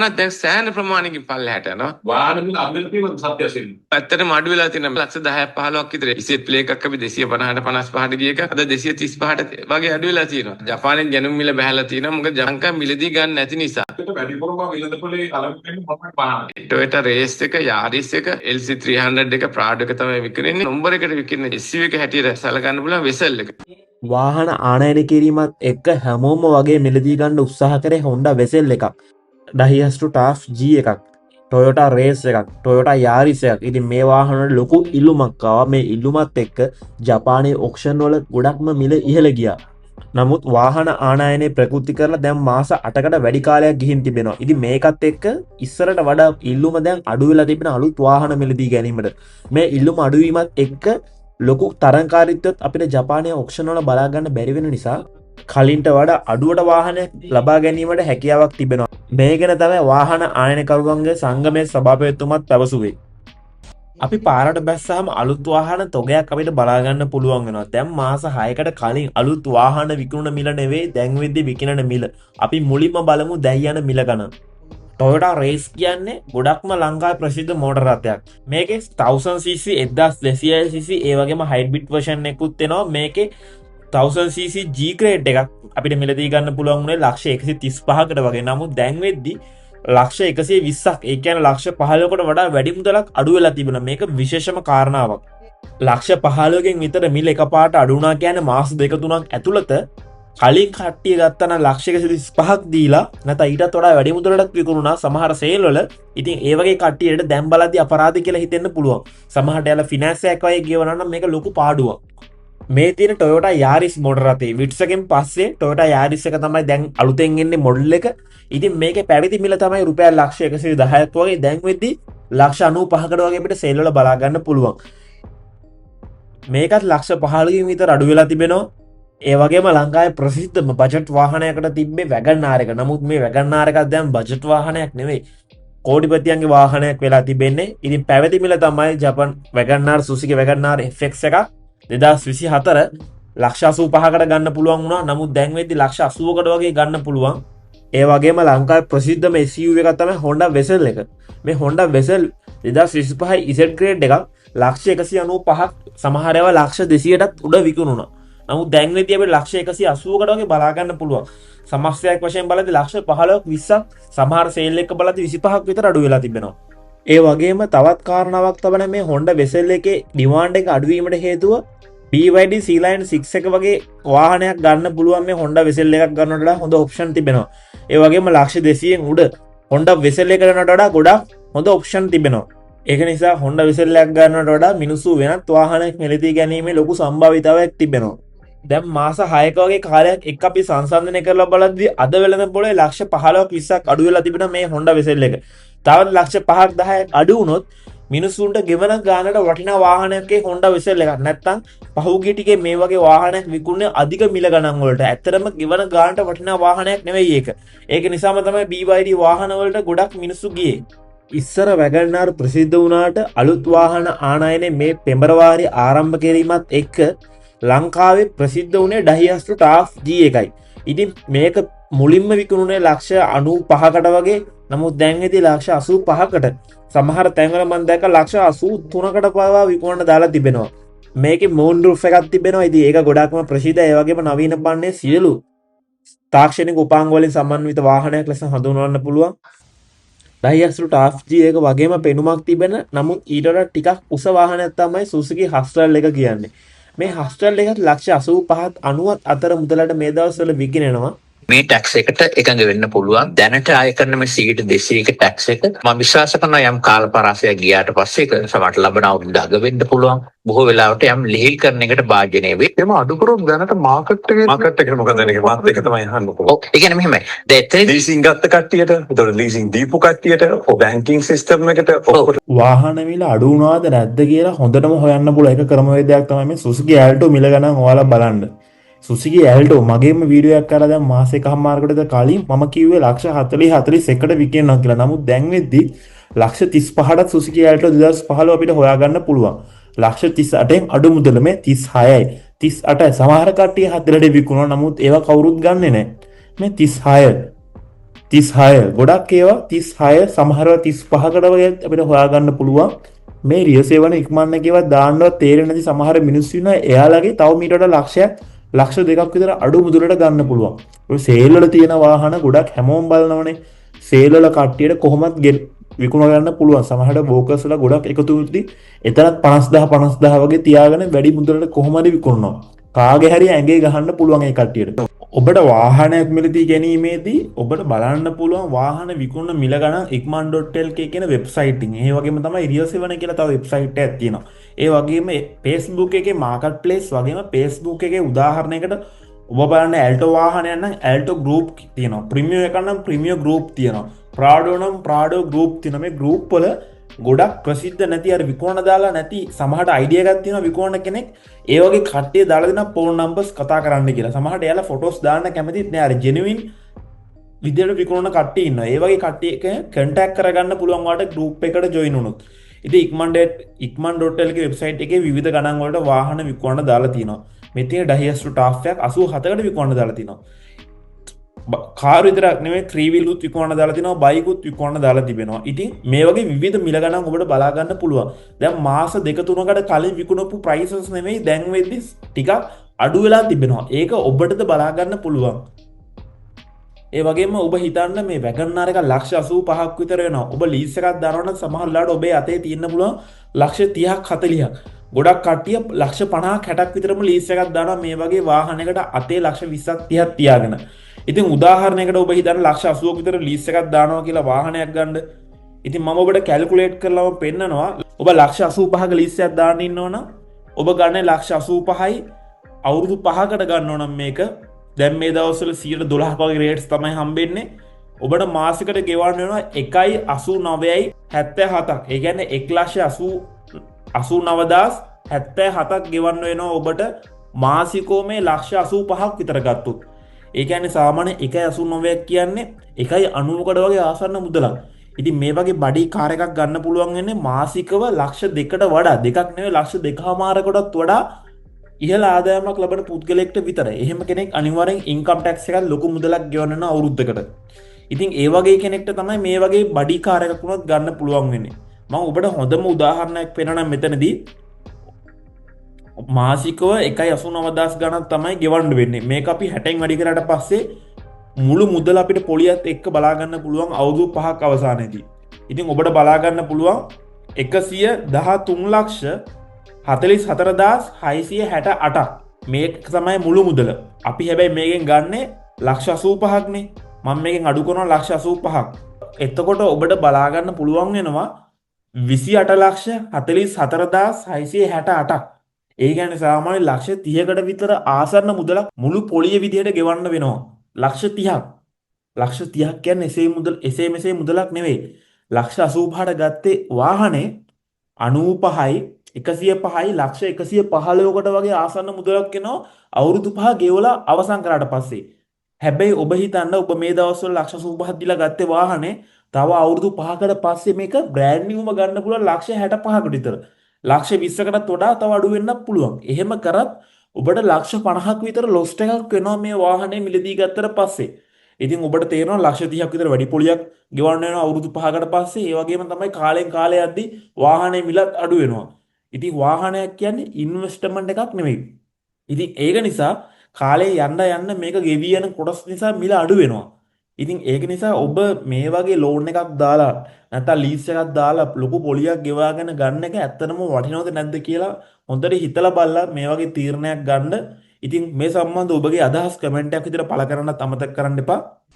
වාහනත් දැන් සෑහෙන ප්‍රමාණයකින් පල්ලෙහාට යනවා. වාහන මිල අඩු වෙලා තියෙන සත්‍ය වශයෙන්. ඇත්තටම අඩු වෙලා තියෙන ලක්ෂ 10ක් 15ක් විතර. ඉසෙත් ප්ලේ එකක් අපි 250ට 55ට ගිය එක අද 235ට වගේ අඩු වෙලා තියෙනවා. ජපානයෙන් ජනුම් මිල බහැලා තියෙනවා. මොකද ලංකාව මිලදී ගන්න නැති නිසා. ඒකට වැඩිපුරම මිලදපොලේ අලං වෙන්නේ මොකක්ද වාහන. Toyota Race එක, Yaris එක, LC300 එක, Prado එක තමයි විකිරෙන්නේ. නම්බර එකට විකිරෙන SUV එක හැටියට සලකන්න පුළුවන් වෙසල් එක. වාහන ආනයන කිරීමත් එක්ක හැමෝම වගේ මිලදී ගන්න උත්සාහ කරේ Honda වෙසෙල් එකක්, Daihatsu Taft G එකක්, Toyota Race එකක්, Toyota Yaris එකක්. ඉතින් මේ වාහනවල ලොකු ඉල්ලුමක් ආවා. මේ ඉල්ලුමත් එක්ක ජපානයේ ඔක්ෂන් වල ගොඩක්ම මිල ඉහළ ගියා. නමුත් වාහන ආනයනය ප්‍රකෘති කරලා දැන් මාස 8කට වැඩි කාලයක් ගිහින් තිබෙනවා. ඉතින් මේකත් එක්ක ඉස්සරට වඩා ඉල්ලුම දැන් අඩු වෙලා තිබෙන අලුත් වාහන මිලදී ගැනීමට. මේ ඉල්ලුම අඩුවීමත් එක්ක ලොකු තරංකාරීත්වයක් අපිට ජපානයේ ඔක්ෂන් වල බලා ගන්න බැරි වෙන නිසා කලින්ට වඩා අඩුවට වාහනයක් ලබා ගැනීමට හැකියාවක් තිබෙනවා. මේ ගැන තමයි වාහන ආයනකරුවන්ගේ සංගමයේ සභාපතිතුමත් පැවසුවේ. අපි පාරට බැස්සාම අලුත් වාහන තොගයක් අපිට බලා ගන්න පුළුවන් වෙනවා. දැන් මාස 6කට කලින් අලුත් වාහන විකුණන මිල නෙවෙයි දැන් වෙද්දි විකිණන මිල. අපි මුලින්ම බලමු දැන් යන මිල ගණන. Toyota Race කියන්නේ ගොඩක්ම ලංකාවේ ප්‍රසිද්ධ මෝටර රථයක්. මේකේ 1000cc 1200cc ඒ වගේම හයිබ්‍රිඩ් version එකකුත් එනවා. මේකේ 1000cc G grade එකක් අපිට මිලදී ගන්න පුළුවන් උනේ ලක්ෂ 135කට වගේ. නමුත් දැන් වෙද්දි ලක්ෂ 120ක්, ඒ කියන්නේ ලක්ෂ 15කට වඩා වැඩි මුදලක් අඩු වෙලා තිබුණා. මේක විශේෂම කාරණාවක්. ලක්ෂ 15කින් විතර මිල එකපාරට අඩු වුණා කියන්නේ මාස 2-3ක් ඇතුළත කලින් කට්ටිය ගත්තන ලක්ෂ 135ක් දීලා නැත්නම් ඊටත් වඩා වැඩි මුදලකට විකුණුණා සමහර සේල් වල. ඉතින් ඒ වගේ කට්ටියට දැන් බලද්දී අපරාධ කියලා හිතෙන්න පුළුවන්. සමහරට යාලා ෆිනෑන්ස් එකක් වගේ ගෙවනවා නම් මේක ලොකු පාඩුවක්. මේ තියෙන Toyota Yaris මොඩල් රථේ Vitz එකෙන් පස්සේ Toyota Yaris එක තමයි දැන් අලුතෙන් එන්නේ මොඩල් එක. ඉතින් මේකේ පැවිදි මිල තමයි රුපියල් ලක්ෂ 110ක් වගේ. දැන් වෙද්දි ලක්ෂ 95කට වගේ අපිට සේල් වල බලා ගන්න පුළුවන්. මේකත් ලක්ෂ 15කින් විතර අඩු වෙලා තිබෙනවා. ඒ වගේම ලංකාවේ ප්‍රසිද්ධම බජට් වාහනයකට තිබ්බේ WagonR එක. නමුත් මේ WagonR එකක් දැන් බජට් වාහනයක් නෙවෙයි. කෝටිපතියන්ගේ වාහනයක් වෙලා තිබෙන්නේ. ඉතින් පැවිදි මිල තමයි ජපන් WagonR Suzuki WagonR FX එකක් 2024 ලක්ෂ 85කට ගන්න පුළුවන් වුණා. නමුත් දැන් වෙද්දි ලක්ෂ 80කට වගේ ගන්න පුළුවන්. ඒ වගේම ලංකාවේ ප්‍රසිද්ධම SUV එකක් තමයි Honda Vezel එක. මේ Honda Vezel 2025 Z grade එකක් ලක්ෂ 195ක්, සමහර ඒවා ලක්ෂ 200ටත් උඩ විකුණුණා. නමුත් දැන් වෙද්දී අපිට ලක්ෂ 180කට වගේ බලා ගන්න පුළුවන්. සමස්තයක් වශයෙන් බලද්දී ලක්ෂ 15ක් 20ක්, සමහර සේල් එක බලද්දී 25ක් විතර අඩු වෙලා තිබෙනවා. ඒ වගේම තවත් කාරණාවක් තමයි මේ Honda Vezel එකේ ඩිමාන්ඩ් එක අඩු වීමට හේතුව BYD C-Line 6 එක වගේ වාහනයක් ගන්න පුළුවන් මේ Honda Vezel එකක් ගන්නට වඩා හොඳ ඔප්ෂන් තිබෙනවා. ඒ වගේම ලක්ෂ 200න් උඩ Honda Vezel එක ගන්නට වඩා ගොඩක් හොඳ ඔප්ෂන් තිබෙනවා. ඒක නිසා Honda Vezel එකක් ගන්නට වඩා මිනිස්සු වෙනත් වාහනයක් මිලදී ගැනීමේ ලොකු සම්භාවිතාවයක් තිබෙනවා. දැන් මාස 6ක වගේ කාලයක් එක්ක අපි සංසන්දනය කරලා බලද්දී අද වෙළඳ පොලේ ලක්ෂ 15ක් 20ක් අඩු වෙලා තිබෙනවා මේ Honda Vezel එක. තවත් ලක්ෂ 5ක් 10ක් අඩු වුණොත් මිනිස්සුන්ට ගෙවන ගානට වටිනා වාහනයකේ Honda Vezel එකක් නැත්තම් පහුගිය ටිකේ මේ වගේ වාහනයක් විකුණන්නේ අධික මිල ගණන් වලට. ඇත්තරම ගෙවන ගානට වටිනා වාහනයක් නෙවෙයි ඒක. ඒක නිසාම තමයි BYD වාහන වලට ගොඩක් මිනිස්සු ගියේ. ඉස්සර WagonR ප්‍රසිද්ධ වුණාට අලුත් වාහන ආනයනයේ මේ පෙබරවාරි ආරම්භ කිරීමත් එක්ක ලංකාවේ ප්‍රසිද්ධ වුණේ Daihatsu Taft G එකයි. ඉතින් මේක මුලින්ම විකුණුනේ ලක්ෂ 95කට වගේ. නමුත් දැන් ඉතින් ලක්ෂ 85කට, සමහර තැන්වල මම දැක්ක ලක්ෂ 83කට පවා විකුණන්න දාලා තිබෙනවා. මේකේ moon roof එකක් තිබෙනවා. ඉතින් ඒක ගොඩාක්ම ප්‍රසිද්ධයි. ඒ වගේම නවීන පන්නේ සියලු තාක්ෂණික උපාංග වලින් සමන්විත වාහනයක් ලෙස හඳුන්වන්න පුළුවන්. Daihatsu Taft G එක වගේම පෙනුමක් තිබෙන නමුත් ඊට වඩා ටිකක් උස වාහනයක් තමයි Suzuki Hustler එක කියන්නේ. මේ Hustler එකත් ලක්ෂ 85ත් 90ත් අතර මුදලට මේ දවස්වල විකිණෙනවා. මේ ටැක්ස් එකට එකඟ වෙන්න පුළුවන්. දැනට ආය කරන මේ 200ක ටැක්ස් එක මම විශ්වාස කරනවා යම් කාල පරාසයක් ගියාට පස්සේ ඒක සමහරට ලබන අවුරුද්ද අග වෙන්න පුළුවන්. බොහෝ වෙලාවට යම් ලිහිල් කරන එකට භාජනය වෙයි. එම අඩු කරොත් දැනට මාකට් එකේ මොකද වෙන්නේ? මාත් එක තමයි අහන්නේ. ඔව් ඒ කියන්නේ මෙහෙමයි. දැන් ලීසින් ගත්ත කට්ටියට, ඒතකොට ලීසින් දීපු කට්ටියට, බැංකින් සිස්ටම් එකට වාහන මිල අඩු වුණාද නැද්ද කියලා හොඳටම හොයන්න පුළුවන් එක ක්‍රමවේදයක් තමයි මේ Suzuki Alto මිල ගණන් ඔයාලා බලන්න. Suzuki Alto මගේම වීඩියෝ එකක් කරලා දැන් මාසෙකමාරකට කලින් මම කිව්වේ ලක්ෂ 40 41කට විකිණනවා කියලා. නමුත් දැන් වෙද්දි ලක්ෂ 35ට Suzuki Alto 2015 අපිට හොයාගන්න පුළුවන්. ලක්ෂ 38න් අඩු මුදල මේ 36යි 38යි. සමහර කට්ටිය 40ට විකුණනවා. නමුත් ඒවා කවුරුත් ගන්නෙ නැහැ. මේ 36 36 ගොඩක් ඒවා 36 සමහරව 35කට වගේ අපිට හොයාගන්න පුළුවන්. මේ රියසේවන ඉක්මන්න එකේවත් දාන්නවත් තේරෙන්නේ නැති සමහර මිනිස්සු ඉන්නවා. එයාලගේ තව මීට වඩා ලක්ෂයක් ලක්ෂ දෙකක් විතර අඩු මුදලට ගන්න පුළුවන්. ඔය සේල් වල තියෙන වාහන ගොඩක් හැමෝම බලනවනේ. සේල් වල කට්ටියට කොහොමත් විකුණ ගන්න පුළුවන්. සමහරට බෝකස් වල ගොඩක් එකතු වෙද්දි එතරම් 50000 වගේ තියාගෙන වැඩි මුදලට කොහොමද විකුණනවා. කාගේ හරි ඇඟේ ගහන්න පුළුවන් ඒ කට්ටියට. ඔබට වාහනයක් මිලදී ගැනීමේදී ඔබට බලන්න පුළුවන් වාහන විකුණන මිල ගණන් ikman.lk කියන වෙබ්සයිට් එකෙන්. ඒ වගේම තමයි රියසෙවන කියලා තව වෙබ්සයිට් එකක් තියෙනවා. ඒ වගේම Facebook එකේ මාකට් ප්ලේස් වගේම Facebook එකේ උදාහරණයකට ඔබ බලන්න ඇල්ටෝ වාහනයක් නම් ඇල්ටෝ ගෲප් තියෙනවා. ප්‍රීමියම් එකක් නම් ප්‍රීමියම් ගෲප් තියෙනවා. ප්‍රාඩෝ නම් ප්‍රාඩෝ ගෲප් තියෙනවා. මේ ගෲප් වල ගොඩක් ප්‍රසිද්ධ නැති අර විකුණන දාලා නැති සමහරට අයිඩියා එකක් තියෙනවා විකුණන කෙනෙක් ඒ වගේ කට්ටිය දාලා දෙන ෆෝන් නම්බර්ස් කතා කරන්න කියලා. සමහරට එයාලා ෆොටෝස් දාන්න කැමතිත් නෑ. අර ජෙනුයින් විදියට විකුණන කට්ටිය ඉන්නවා. ඒ වගේ කට්ටියක කන්ටැක්ට් කරගන්න පුළුවන් වාට ගෲප් එකට ජොයින් වුණොත්. ඉතින් ikman.lk වෙබ්සයිට් එකේ විවිධ ගණන් වලට වාහන විකුණන දාලා තියෙනවා. මෙතන ඩහියස්ට් ටාෆ් එකක් 87කට විකුණන දාලා තියෙනවා. කාර් විතරක් නෙමෙයි 3 wheel උත් විකුණන දාලා තිනවා බයික් උත් විකුණන දාලා තිබෙනවා. ඉතින් මේ වගේ විවිධ මිල ගණන් ඔබට බලා ගන්න පුළුවන්. දැන් මාස 2-3කට කලින් විකුණපු ප්‍රයිසස් නෙමෙයි දැන් වෙද්දි ටිකක් අඩු වෙලා තිබෙනවා. ඒක ඔබටද බලා ගන්න පුළුවන්. ඒ වගේම ඔබ හිතන්න මේ වැගන්නාර එක ලක්ෂ 85ක් විතර වෙනවා. ඔබ ලීස් එකක් දානවනම් සමහර වෙලාවට ඔබේ අතේ තියෙන්න පුළුවන් ලක්ෂ 30ක් 40ක්. ගොඩක් කට්ටිය ලක්ෂ 50ක් 60ක් විතරම ලීස් එකක් දානවා මේ වගේ වාහනයකට අතේ ලක්ෂ 20ක් 30ක් තියාගෙන. ඉතින් උදාහරණයකට ඔබ හිතන්න ලක්ෂ 80ක විතර ලීස් එකක් දානවා කියලා වාහනයක් ගන්න. ඉතින් මම ඔබට කැල්කියුලේට් කරලාම පෙන්නනවා. ඔබ ලක්ෂ 85ක ලීස් එකක් දාන්න ඉන්නවනම් ඔබ ගන්න ලක්ෂ 85යි අවුරුදු 5කට ගන්න ඕනම් මේක. දැන් මේ දවස්වල 112ක වගේ රේට්ස් තමයි හම්බෙන්නේ. ඔබට මාසෙකට ගෙවන්න වෙනවා 1.89.77ක්. ඒ කියන්නේ 1,89,077ක් ගෙවන්න වෙනවා ඔබට මාසිකෝ මේ ලක්ෂ 85ක් විතර ගත්තොත්. ඒ කියන්නේ සාමාන්‍ය 1.89ක් කියන්නේ 1.90කට වගේ ආසන්න මුදලක්. ඉතින් මේ වගේ බඩි කාර් එකක් ගන්න පුළුවන් වෙන්නේ මාසිකව ලක්ෂ 2කට වඩා දෙකක් නෙවෙයි ලක්ෂ 2.5කටත් වඩා ඉහළ ආදායමක් ලබන පුද්ගලයෙක්ට විතරයි. එහෙම කෙනෙක් අනිවාර්යෙන් ඉන්කම් ටැක්ස් එකක් ලොකු මුදලක් ගෙවන්න යන අවුරුද්දකට. ඉතින් ඒ වගේ කෙනෙක්ට තමයි මේ වගේ බඩි කාර් එකක් වුණත් ගන්න පුළුවන් වෙන්නේ. මම ඔබට හොඳම උදාහරණයක් පෙන්නනම් මෙතනදී මාසිකව 1.89,000 ගණන් තමයි ගෙවන්න වෙන්නේ. මේක අපි 60න් වැඩි කරාට පස්සේ මුළු මුදල අපිට පොලියත් එක්ක බලා ගන්න පුළුවන් අවුරුදු 5ක් අවසානයේදී. ඉතින් ඔබට බලා ගන්න පුළුවන් 113,44,668ක් මේක තමයි මුළු මුදල. අපි හැබැයි මේකෙන් ගන්නේ ලක්ෂ 85ක්නේ. මම මේකෙන් අඩු කරනවා ලක්ෂ 85ක්. එතකොට ඔබට බලා ගන්න පුළුවන් වෙනවා 28,44,668ක්. ඒ කියන්නේ සාමාන්‍ය ලක්ෂ 30කට විතර ආසන්න මුදලක් මුළු පොලිය විදිහට ගෙවන්න වෙනවා. ලක්ෂ 30ක්. ලක්ෂ 30ක් කියන්නේ එසේ මෙසේ මුදලක් නෙවෙයි. ලක්ෂ 85ට ගත්තේ වාහනේ 95යි 105යි ලක්ෂ 115කට වගේ ආසන්න මුදලක් එනවා අවුරුදු 5 ගෙවලා අවසන් කරාට පස්සේ. හැබැයි ඔබ හිතන්න ඔබ මේ දවස්වල ලක්ෂ 85ක් දීලා ගත්තේ වාහනේ තව අවුරුදු 5කට පස්සේ මේක බ්‍රෑන්ඩ් නිව්ම ගන්න පුළුවන් ලක්ෂ 65කට විතර. ලක්ෂ 20කටත් වඩා තව අඩු වෙන්නත් පුළුවන්. එහෙම කරත් ඔබට ලක්ෂ 50ක් විතර ලොස්ට් එකක් වෙනවා මේ වාහනේ මිලදී ගත්තට පස්සේ. ඉතින් ඔබට තේරෙනවා ලක්ෂ 30ක් විතර වැඩි පොලියක් ගෙවන්න වෙනවා අවුරුදු 5කට පස්සේ. ඒ වගේම තමයි කාලෙන් කාලය යද්දී වාහනේ මිලත් අඩු වෙනවා. ඉතින් වාහනයක් කියන්නේ ඉන්වෙස්ට්මන්ට් එකක් නෙමෙයි. ඉතින් ඒක නිසා කාලේ යන්න මේක ගෙවි යන කොටස් නිසා මිල අඩු වෙනවා. ඉතින් ඒක නිසා ඔබ මේ වගේ ලෝන් එකක් දාලා නැත්නම් ලීස් එකක් දාලා ලොකු පොලියක් ගෙවාගෙන ගන්න එක ඇත්තටම වටිනවද නැද්ද කියලා හොඳට හිතලා බලලා මේ වගේ තීරණයක් ගන්න. ඉතින් මේ සම්බන්ධව ඔබගේ අදහස් කමෙන්ට් එකක් විදිහට පළ කරන්නත් අමතක කරන්න එපා.